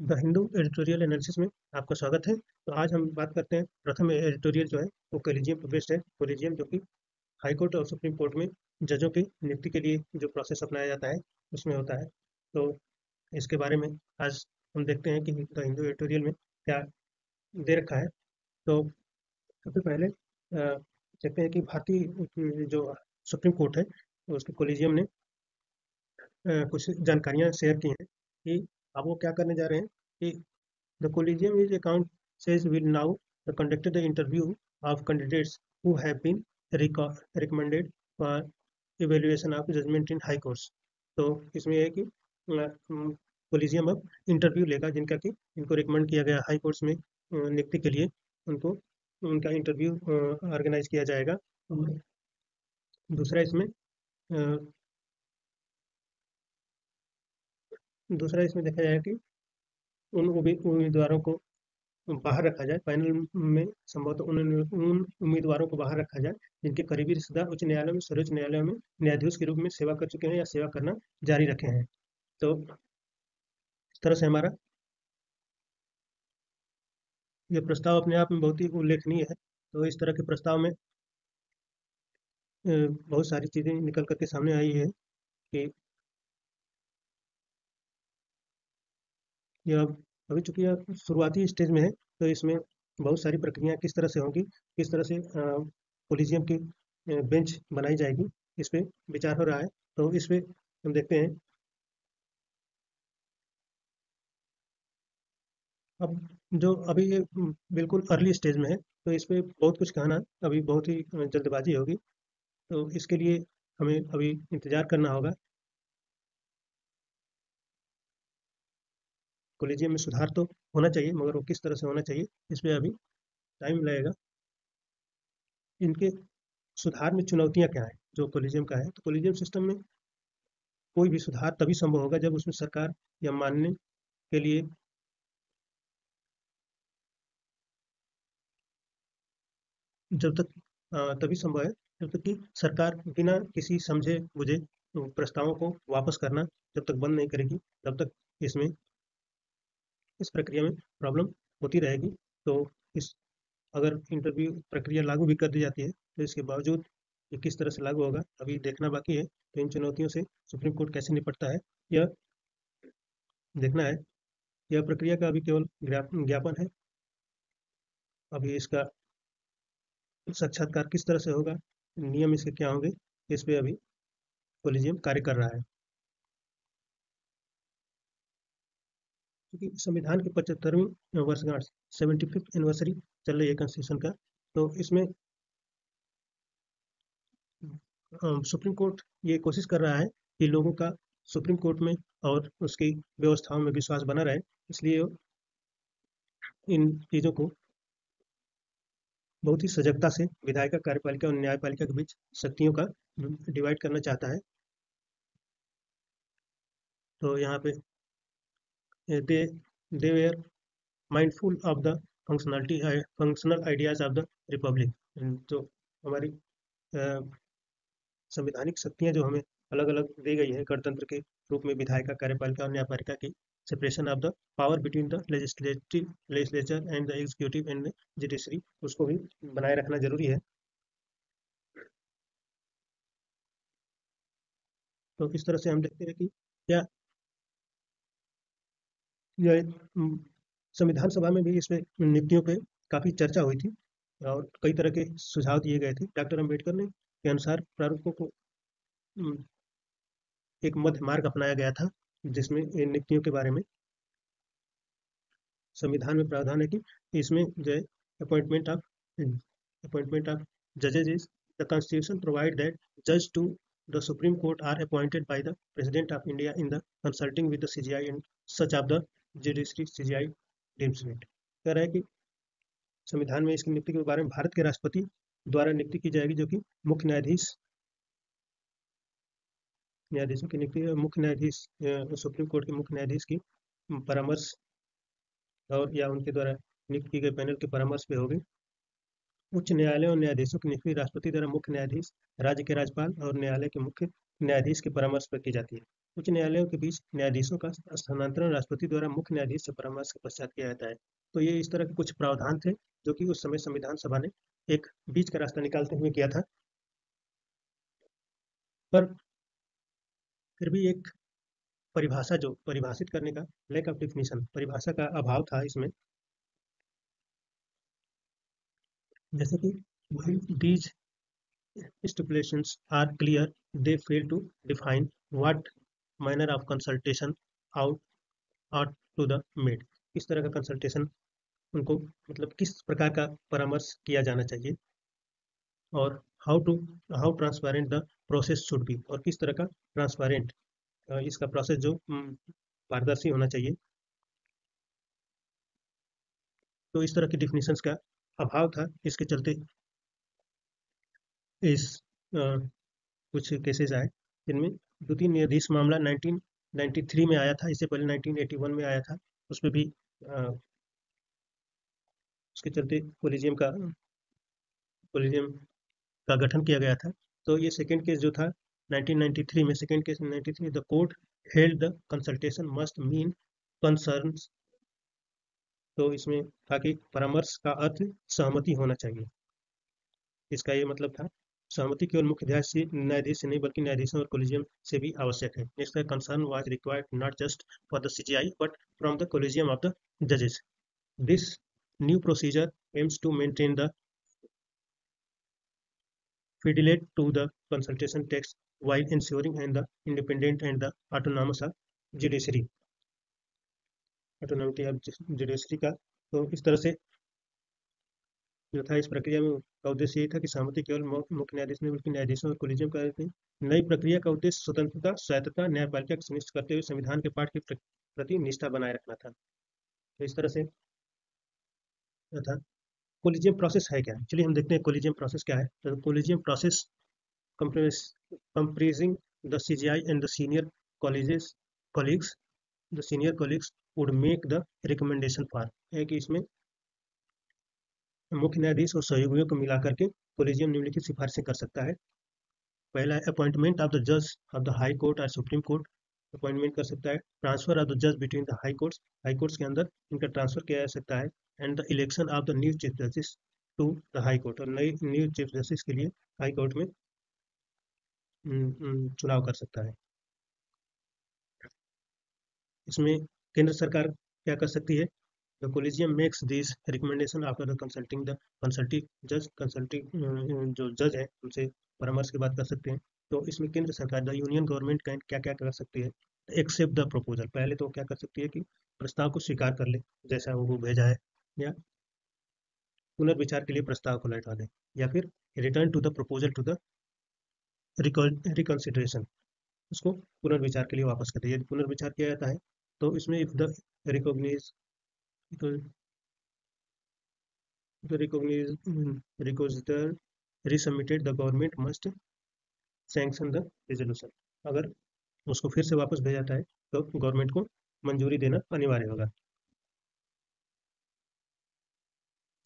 The Hindu editorial analysis में आपका स्वागत है। तो आज हम बात करते हैं, प्रथम एडिटोरियल जो है वो कोलिजियम पर बेस्ड है। कोलिजियम जो कि हाई कोर्ट और सुप्रीम कोर्ट में जजों की नियुक्ति के लिए जो प्रोसेस अपनाया जाता है उसमें होता है। तो इसके बारे में आज हम देखते हैं कि द हिंदू एडिटोरियल में क्या दे रखा है। तो सबसे पहले देखते हैं कि भारतीय जो सुप्रीम कोर्ट है उसके कोलिजियम ने कुछ जानकारियां शेयर की हैं कि अब वो क्या करने जा रहे हैं कि The Collegium is account says will now conduct the interview of candidates who have been recommended for evaluation of judgment in high courts। तो इसमें यह है कि कोलिजियम अब इंटरव्यू लेगा जिनका कि इनको रिकमेंड किया गया हाई कोर्ट्स में नियुक्ति के लिए, उनको उनका इंटरव्यू ऑर्गेनाइज किया जाएगा। दूसरा इसमें दूसरा इसमें देखा जाएगा कि उन उम्मीदवारों को बाहर रखा जाए, पैनल में संभवतः उन उम्मीदवारों को बाहर रखा जाए जिनके करीबी रिश्तेदार उच्च न्यायालय में, सर्वोच्च न्यायालय में न्यायाधीश के रूप में सेवा कर चुके हैं या सेवा करना जारी रखे हैं। तो इस तरह से हमारा ये प्रस्ताव अपने आप में बहुत ही उल्लेखनीय है। तो इस तरह के प्रस्ताव में बहुत सारी चीज़ें निकल करके सामने आई है कि यह अभी चूंकि यह शुरुआती स्टेज में है, तो इसमें बहुत सारी प्रक्रिया किस तरह से होंगी, किस तरह से कोलिजियम की बेंच बनाई जाएगी, इस पे विचार हो रहा है। तो इस पे हम देखते हैं। अब जो अभी ये बिल्कुल अर्ली स्टेज में है, तो इस पे बहुत कुछ कहना अभी बहुत ही जल्दबाजी होगी। तो इसके लिए हमें अभी इंतजार करना होगा। कोलिजियम में सुधार तो होना चाहिए, मगर वो किस तरह से होना चाहिए इस पे अभी टाइम लगेगा। इनके सुधार में चुनौतियां क्या है जो कोलिजियम का है। तो कोलिजियम सिस्टम में कोई भी सुधार तभी संभव होगा जब उसमें सरकार या मानने के लिए जब तक तभी संभव है जब तक कि सरकार बिना किसी समझे बुझे प्रस्तावों को वापस करना जब तक बंद नहीं करेगी, तब तक इसमें इस प्रक्रिया में प्रॉब्लम होती रहेगी। तो इस अगर इंटरव्यू प्रक्रिया लागू भी कर दी जाती है, तो इसके बावजूद ये किस तरह से लागू होगा अभी देखना बाकी है। तो इन चुनौतियों से सुप्रीम कोर्ट कैसे निपटता है यह देखना है। यह प्रक्रिया का अभी केवल ज्ञापन है। अभी इसका साक्षात्कार किस तरह से होगा, नियम इसके क्या होंगे, इस पे अभी कोलिजियम कार्य कर रहा है। क्योंकि संविधान की 75वीं वर्षगांठ 75th एनिवर्सरी चल रही है कॉन्स्टिट्यूशन का, तो इसमें सुप्रीम कोर्ट ये कोशिश कर रहा है कि लोगों का सुप्रीम कोर्ट में और उसकी व्यवस्थाओं में विश्वास बना रहे। इसलिए वो इन चीज़ों को बहुत ही सजगता से विधायिका, कार्यपालिका और न्यायपालिका के बीच शक्तियों का डिवाइड करना चाहता है। तो यहाँ पे they they were mindful of the functional ideas of the republic. तो हमारी संवैधानिक शक्तियां जो हमें अलग अलग दी गई है गणतंत्र के रूप में, विधायिका, कार्यपालिका और न्यायपालिका की separation of the power between the legislature and the executive and the judiciary, उसको भी बनाए रखना जरूरी है। तो इस तरह से हम देखते हैं कि क्या यह संविधान सभा में भी इसमें नियुक्तियों पे काफ़ी चर्चा हुई थी और कई तरह के सुझाव दिए गए थे। डॉक्टर अम्बेडकर ने के अनुसार प्रारूपों को एक मध्य मार्ग अपनाया गया था, जिसमें इन नियुक्तियों के बारे में संविधान में प्रावधान है कि इसमें जो है appointment of appointment of जजेज is the constitution provide that जज to the supreme court are appointed by the president of India in the consulting with the CGI and such of the judiciary CGI deems it. कह रहा है कि संविधान में इसकी नियुक्ति के बारे में भारत के राष्ट्रपति द्वारा नियुक्ति की जाएगी, जो कि मुख्य न्यायाधीशों की नियुक्ति, मुख्य न्यायाधीश सुप्रीम कोर्ट के मुख्य न्यायाधीश की परामर्श और या उनके द्वारा नियुक्त की गए पैनल के परामर्श पे होगी। उच्च न्यायालय और न्यायाधीशों की नियुक्ति राष्ट्रपति द्वारा मुख्य न्यायाधीश, राज्य के राज्यपाल और न्यायालय के मुख्य न्यायाधीश के परामर्श पर की जाती है। उच्च न्यायालयों के बीच न्यायाधीशों का स्थानांतरण राष्ट्रपति द्वारा मुख्य न्यायाधीश से परामर्श के पश्चात किया जाता है। तो ये इस तरह के कुछ प्रावधान थे जो कि उस समय संविधान सभा ने एक बीच का रास्ता निकालते हुए किया था। पर फिर भी एक परिभाषा जो परिभाषित करने का लैक ऑफ डिफिनीशन, परिभाषा का अभाव था इसमें। जैसे कि while these stipulations are clear, they fail to define what manner of consultation out ought to the made। किस तरह का कंसल्टेशन उनको, मतलब किस प्रकार का परामर्श किया जाना चाहिए, और how transparent the process should be, और किस तरह का ट्रांसपेरेंट इसका प्रोसेस जो पारदर्शी होना चाहिए। तो इस तरह की डिफिनीशंस का अभाव था, इसके चलते इस कुछ केसेस आए जिनमें द्वितीय न्यायाधीश मामला 1993 में आया था। इससे पहले 1981 में आया था। उसमें भी उसके चलते कोलिजियम का गठन किया गया था। तो ये सेकेंड केस जो था 1993 में, second case 93, the court held the consultation must mean concerns. तो इसमें था कि परामर्श का अर्थ सहमति होना चाहिए। इसका ये मतलब था सहमति केवल मुख्य न्यायाधीश से नहीं बल्कि न्यायाधीशों और कोलिजियम से भी आवश्यक है। इसका concern was required not just for the CJI but from the collegium of the जजेस। This new procedure aims to maintain the fidelity to the consultation text while ensuring and the independent and the autonomous of judiciary, autonomy of judiciary का। तो इस तरह से जो था इस प्रक्रिया में का उद्देश्य यही था कि सहमति केवल मुख्य न्यायाधीश नहीं बल्कि न्यायाधीशों और कोलिजियम का थी। नई प्रक्रिया का उद्देश्य स्वतंत्रता, स्वायत्तता, न्यायपालिका को सुनिश्चित करते हुए संविधान के पाठ के प्रति निष्ठा बनाए रखना था। तो इस तरह से था। कोलिजियम प्रोसेस है क्या? चलिए हम देखते हैं कोलिजियम प्रोसेस क्या है। तो collegium process comprising the CGI and the senior colleagues, the senior colleagues would make the recommendation for, है कि इसमें मुख्य न्यायाधीश और सहयोगियों को मिलाकर के कोलिजियम निम्नलिखित सिफारिशें कर सकता है। पहला है अपॉइंटमेंट ऑफ द जज ऑफ द हाई कोर्ट और सुप्रीम कोर्ट, अपॉइंटमेंट कर सकता है। ट्रांसफर ऑफ द जज बिटवीन द हाई कोर्ट्स के अंदर इनका ट्रांसफर किया जा सकता है। And the election of the new chief justice to the high court, और नई न्यू चीफ जस्टिस के लिए हाई कोर्ट में चुनाव कर सकता है। इसमें केंद्र सरकार क्या कर सकती है? The collegium makes this recommendation after the consulting जज, कंसल्टिंग जो जज है उनसे परामर्श की बात कर सकते हैं। तो इसमें केंद्र सरकार, द यूनियन गवर्नमेंट क्या क्या कर सकती है? एक्सेप्ट द प्रपोजल, पहले तो क्या कर सकती है कि प्रस्ताव को स्वीकार कर ले जैसा वो भेजा है, या पुनर्विचार के लिए प्रस्ताव को लौटा दे, या फिर return to the proposal to the reconsideration, उसको पुनर्विचार के लिए वापस कर दिया। यदि पुनर्विचार किया जाता है तो इसमें इफ द रिकॉग्निज रिकॉग्निटर resubmitted, the government must sanction the resolution. अगर उसको फिर से वापस भेजा जाता है तो गवर्नमेंट को मंजूरी देना अनिवार्य होगा।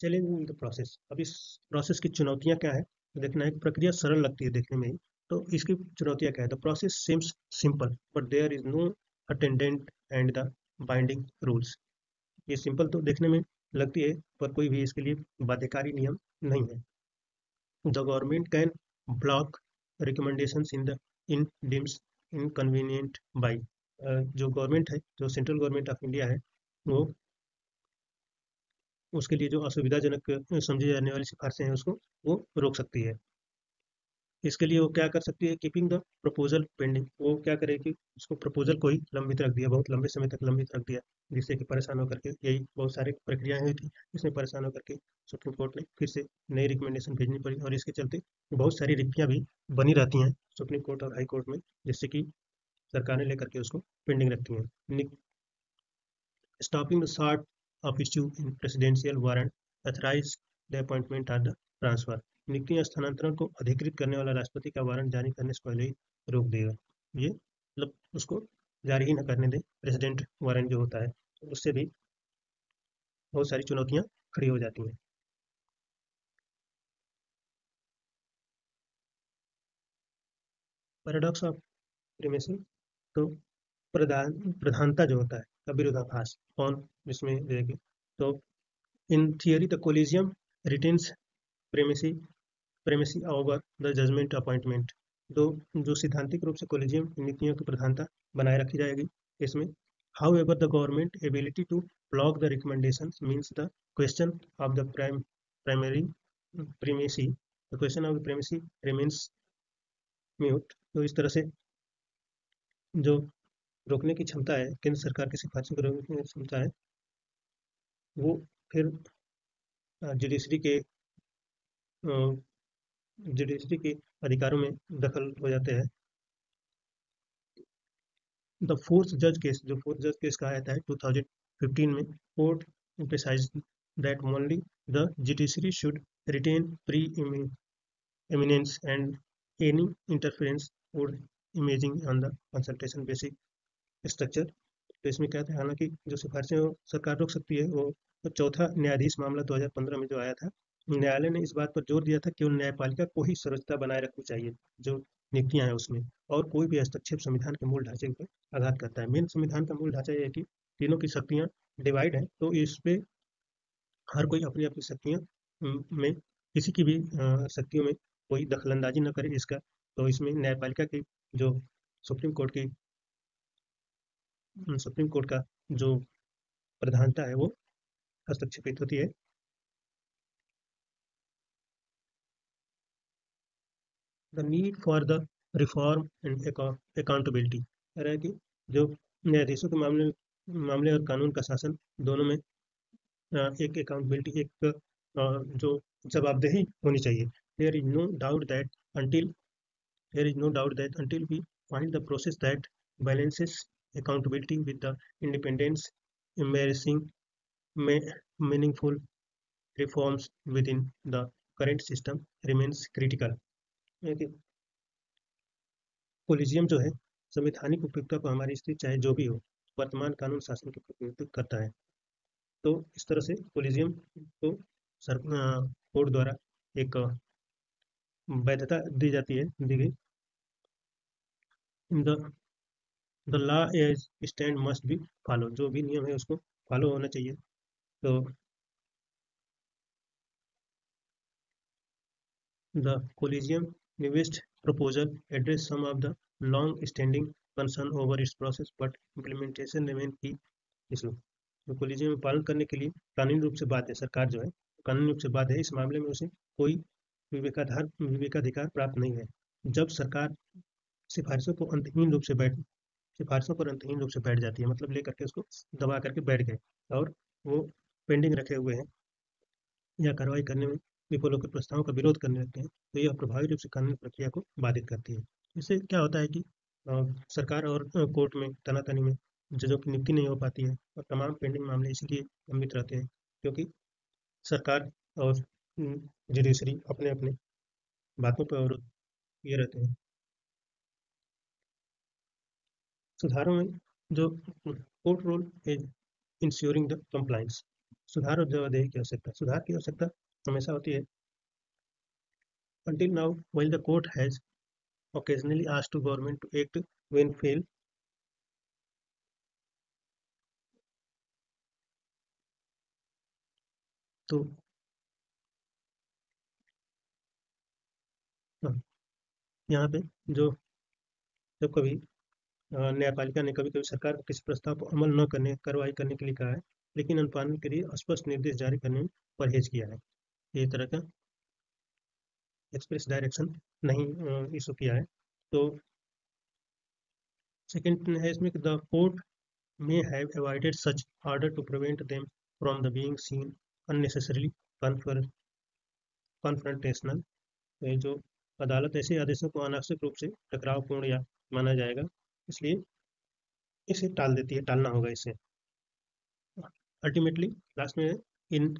चलिए द प्रोसेस, अब इस प्रोसेस की चुनौतियां क्या है तो देखना है। प्रक्रिया सरल लगती है देखने में ही, तो इसकी चुनौतियां क्या है? The process seems simple but there is no attendant and the binding rules. ये सिंपल तो देखने में लगती है पर कोई भी इसके लिए बाध्यकारी नियम नहीं है। The government can block recommendations in dims inconvenient by, जो गवर्नमेंट है, जो सेंट्रल गवर्नमेंट ऑफ इंडिया है, वो उसके लिए जो असुविधाजनक समझी जाने वाली सिफारिशें हैं उसको वो रोक सकती है। इसके लिए वो क्या कर सकती है? कीपिंग द प्रपोजल पेंडिंग, वो क्या करे कि उसको प्रपोजल को ही लंबित रख दिया, बहुत लंबे समय तक लंबित रख दिया, जिससे कि परेशान होकर के, यही बहुत सारी प्रक्रियाएं हुई थी जिसमें परेशान होकर के सुप्रीम कोर्ट ने फिर से नई रिकमेंडेशन भेजनी पड़ी, और इसके चलते बहुत सारी रिक्तियां भी बनी रहती हैं सुप्रीम कोर्ट और हाई कोर्ट में, जिससे कि सरकारें लेकर के उसको पेंडिंग रखती हैं। Stopping the sort of issue in presidential warrant authorized the appointment or the transfer, नियुक्ति स्थानांतरण को अधिकृत करने वाला राष्ट्रपति का वारंट जारी करने से पहले ही रोक देगा। ये मतलब उसको जारी ही न करने दे, प्रेसिडेंट वारंट जो होता है, तो उससे भी बहुत सारी चुनौतियां खड़ी हो जाती हैं। पैराडॉक्स ऑफ प्रिमेसी, तो प्रधानता जो होता है का विरोधाभास कौन इसमें रहेगी। तो in theory the collegium retains primacy primacy over the judgement appointment. तो जो सैद्धांतिक रूप से कोलिजियम नीतियों की प्रधानता बनाए रखी जाएगी इसमें। However the government ability to block the recommendation means the question of the primary primacy the question of the primacy remains mute. तो इस तरह से जो रोकने की क्षमता है, केंद्र सरकार की सिफारिशों को रोकने की क्षमता है, वो फिर जुडिशरी के जुडिशरी के अधिकारों में दखल हो जाते हैं। द फोर्थ जज केस, जो फोर्थ जज केस कहा जाता है 2015 में, court emphasized that only the judiciary should retain pre-eminence and any interference would imaging on the consultation basic structure। तो इसमें क्या था, हालांकि जो सिफारिशें सरकार रोक सकती है वो तो चौथा न्यायाधीश मामला 2015 में जो आया था, न्यायालय ने इस बात पर जोर दिया था कि उन न्यायपालिका को ही सर्वोच्चता बनाए रखनी चाहिए जो नियुक्तियां हैं उसमें, और कोई भी हस्तक्षेप संविधान के मूल ढांचे पर आघात करता है। मेन संविधान का मूल ढांचा यह है कि तीनों की शक्तियां डिवाइड है, तो इस पे हर कोई अपनी अपनी शक्तियों में किसी की भी शक्तियों में कोई दखलंदाजी न करे इसका। तो इसमें न्यायपालिका की जो सुप्रीम कोर्ट की सुप्रीम कोर्ट का जो प्रधानता है वो हस्तक्षेपित होती है। The need for the reform and accountability कह रहा है कि जो न्यायाधीशों के मामले और कानून का शासन दोनों में एक अकाउंटेबिलिटी, एक जो जवाबदेही होनी चाहिए। There is no doubt that until there is no doubt that until we find the process that balances accountability with the independence, embracing meaningful reforms within the current system remains critical। Collegium जो है संवैधानिक उपयुक्तता को हमारी स्थिति चाहे जो भी हो वर्तमान कानून शासन के प्रतिनिधित्व करता है। तो इस तरह से कोलिजियम को कोर्ट द्वारा एक वैधता दी जाती है, दी गई। The law as stand must be follow, जो भी नियम है उसको फॉलो होना चाहिए। तो द कोलिजियम निविस्ट proposal address some of the long standing concern over its process but implementation remain key issue। तो कोलिजियम में पालन करने के लिए कानूनी रूप से बाध्य है, सरकार जो है कानूनी रूप से बाध्य है, इस मामले में उसे कोई विवेकाधिकार प्राप्त नहीं है। जब सरकार सिफारिशों को अंतहीन रूप से सिफारिशों पर अंतहीन रूप से बैठ जाती है, मतलब लेकर के उसको दबा करके बैठ गए और वो पेंडिंग रखे हुए हैं या कार्रवाई करने में विफलों के प्रस्तावों का विरोध करने लगते हैं, तो यह प्रभावी रूप से कानूनी प्रक्रिया को बाधित करती है। इससे क्या होता है कि सरकार और कोर्ट में तनातनी में जजों की नियुक्ति नहीं हो पाती है और तमाम पेंडिंग मामले इसीलिए लंबित रहते हैं क्योंकि सरकार और जुडिशरी अपने अपने बातों पर अवरुद्ध किए रहते हैं। सुधारों में जो court role is ensuring the compliance, सुधार और जवाबदेही की आवश्यकता, सुधार की आवश्यकता हमेशा होती है। Until now, while the court has occasionally asked to government to act when fail, तो यहाँ पे जो जब कभी न्यायपालिका ने कभी कभी सरकार को किसी प्रस्ताव को अमल न करने कार्रवाई करने के लिए कहा है, लेकिन अनुपालन के लिए स्पष्ट निर्देश जारी करने में परहेज किया है। ये तरह का एक्सप्रेस डायरेक्शन नहीं इशू किया है। तो सेकंड है इसमें the court may have avoided such order to prevent them from the being seen unnecessarily confrontational। जो अदालत ऐसे आदेशों को अनावश्यक रूप से टकरावपूर्ण या माना जाएगा, इसलिए इसे टाल देती है, टालना होगा इसे। अल्टीमेटली लास्ट में इन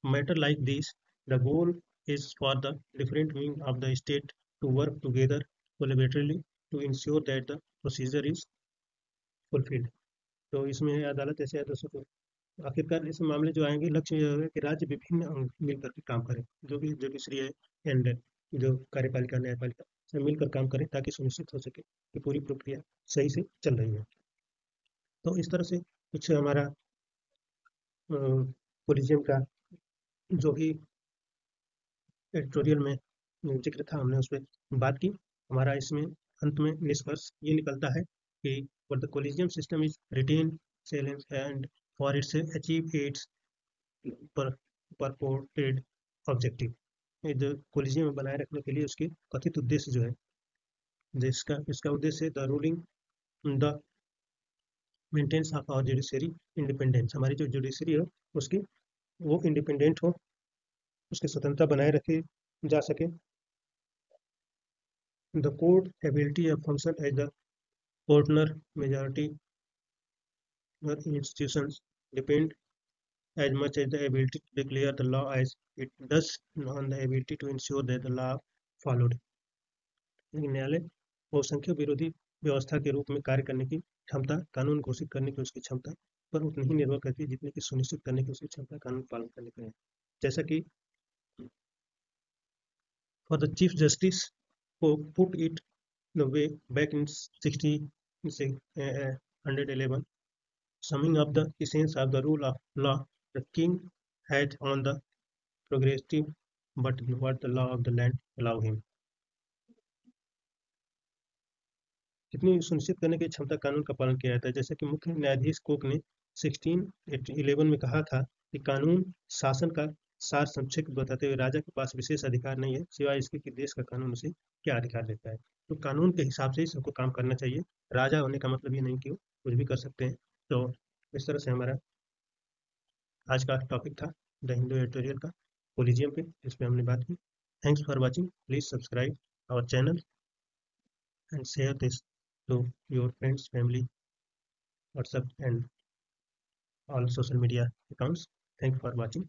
matter like this the goal is for the different wing of the state to work together collaboratively to ensure that the procedure is fulfilled। तो इसमें अदालत ऐसे आदेशों को आखिरकार ऐसे मामले जो आएंगे, लक्ष्य यह है कि राज्य विभिन्न अंग मिलकर के काम करें, जो भी जुडिशरी है एंड जो कार्यपालिका न्यायपालिका से मिलकर काम करें ताकि सुनिश्चित हो सके कि पूरी प्रक्रिया सही से चल रही है। तो इस तरह से कुछ हमारा कोलिजियम का जो भी एडिटोरियल में जिक्र था, हमने उस पर बात की। हमारा इसमें अंत में निष्कर्ष ये निकलता है कि for the collegium system is retain challenge and for its achieve its purported objective. जो कोलिजियम बनाए रखने के लिए उसके कथित उद्देश्य जो है, जिसका इसका उद्देश्य the ruling the maintenance of our judiciary independence, हमारी जो जुडिशरी है उसकी वो इंडिपेंडेंट हो, उसकी स्वतंत्रता बनाए रखी जा सके। The court ability of function as the कोर्टनर majority institutions depend as much as the ability to declare the law as it does on the ability to ensure that the law followed। न्यायालय बहुसंख्यक विरोधी व्यवस्था के रूप में कार्य करने की क्षमता, कानून घोषित करने की उसकी क्षमता पर उतनी ही निर्भर करती है जितनी कि सुनिश्चित करने की उसकी क्षमता कानून पालन करने की है। जैसा कि फॉर द चीफ जस्टिस को put it the way back in 111, summing up the essence of the rule of law, the king had on the prerogative but what the law of the land allow him। कितनी सुनिश्चित करने की क्षमता कानून का पालन किया जाता है। जैसे कि मुख्य न्यायाधीश कोक ने 1611 में कहा था कि कानून शासन का सार संक्षेप बताते हुए राजा के पास विशेष अधिकार नहीं है सिवाय इसके कि देश का कानून उसे क्या अधिकार देता है। तो कानून के हिसाब से ही सबको काम करना चाहिए। राजा होने का मतलब ये नहीं कि वो कुछ भी कर सकते हैं। तो इस तरह से हमारा आज का टॉपिक था द हिंदू एडिटोरियल का कोलिजियम पे, इस पे हमने बात की। Thanks for watching, please subscribe our channel and share this to your friends, family, WhatsApp and all social media accounts. Thank for watching.